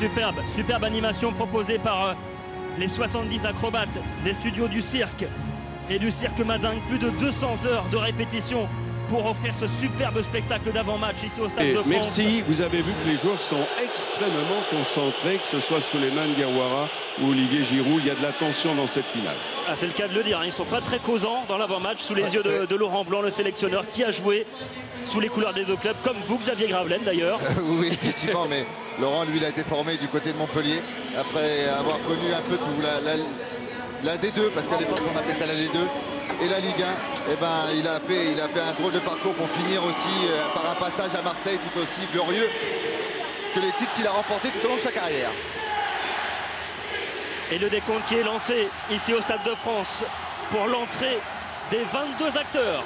Superbe animation proposée par les 70 acrobates des studios du cirque et du cirque Madingue. Plus de 200 heures de répétition pour offrir ce superbe spectacle d'avant-match ici au Stade de France. Merci, vous avez vu que les joueurs sont extrêmement concentrés, que ce soit Souleymane Diawara ou Olivier Giroud. Il y a de la tension dans cette finale. Ah, c'est le cas de le dire, hein. Ils ne sont pas très causants dans l'avant-match, sous les yeux de Laurent Blanc, le sélectionneur, qui a joué sous les couleurs des deux clubs, comme vous, Xavier Gravelaine d'ailleurs. Oui, effectivement, mais Laurent, lui, il a été formé du côté de Montpellier, après avoir connu un peu tout la D2, parce qu'à l'époque, on appelait ça la D2. Et la Ligue 1, eh ben, il a fait un drôle de parcours pour finir aussi par un passage à Marseille tout aussi glorieux que les titres qu'il a remportés tout au long de sa carrière. Et le décompte qui est lancé ici au Stade de France pour l'entrée des 22 acteurs.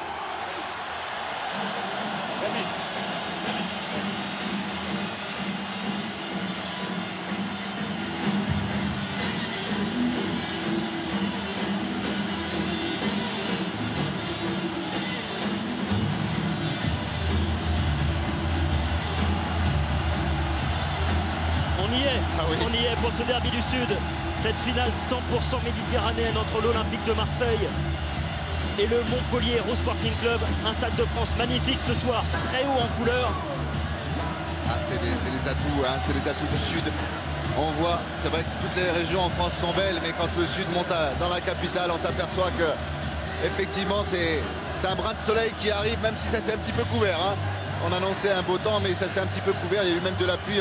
On y est pour ce derby du Sud, cette finale 100% méditerranéenne entre l'Olympique de Marseille et le Montpellier Hérault Sporting Club. Un Stade de France magnifique ce soir, très haut en couleur. Ah, c'est les atouts, hein, c'est les atouts du Sud. On voit, c'est vrai que toutes les régions en France sont belles, mais quand le Sud monte dans la capitale, on s'aperçoit que effectivement c'est un brin de soleil qui arrive, même si ça s'est un petit peu couvert. Hein. On annonçait un beau temps, mais ça s'est un petit peu couvert. Il y a eu même de la pluie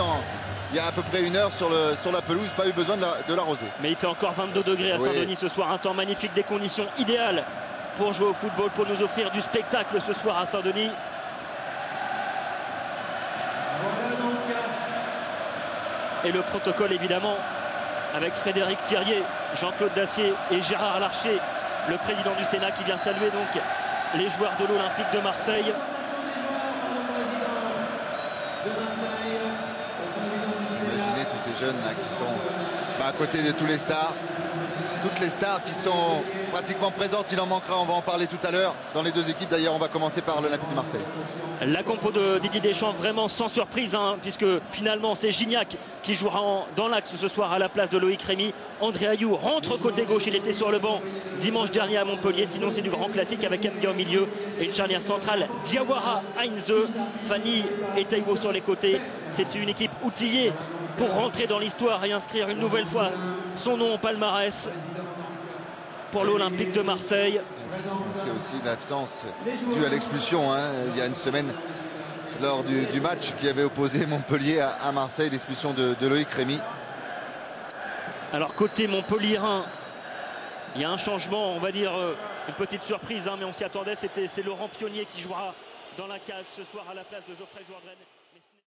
il y a à peu près une heure sur la pelouse, pas eu besoin de l'arroser. Mais il fait encore 22 degrés à Saint-Denis ce soir, un temps magnifique, des conditions idéales pour jouer au football, pour nous offrir du spectacle ce soir à Saint-Denis. Et le protocole évidemment avec Frédéric Thirier, Jean-Claude Dacier et Gérard Larcher, le président du Sénat, qui vient saluer donc les joueurs de l'Olympique de Marseille. Imaginez tous ces jeunes là, qui sont à côté de tous les stars. Toutes les stars qui sont pratiquement présentes, il en manquera, on va en parler tout à l'heure. Dans les deux équipes d'ailleurs, on va commencer par l'Olympique de Marseille. La compo de Didier Deschamps vraiment sans surprise, hein, puisque finalement c'est Gignac qui jouera dans l'axe ce soir à la place de Loïc Rémy. André Ayew rentre côté gauche, il était sur le banc dimanche dernier à Montpellier. Sinon c'est du grand classique avec Mdia au milieu et une charnière centrale Diawara, Heinze, Fanny et Taïwo sur les côtés. C'est une équipe outillée pour rentrer dans l'histoire et inscrire une nouvelle fois son nom au palmarès pour l'Olympique de Marseille. C'est aussi une absence due à l'expulsion, hein, il y a une semaine lors du match qui avait opposé Montpellier à Marseille, l'expulsion de Loïc Rémy. Alors côté Montpellierin, il y a un changement, on va dire une petite surprise, hein, mais on s'y attendait. C'est Laurent Pionnier qui jouera dans la cage ce soir à la place de Geoffrey Jourdain.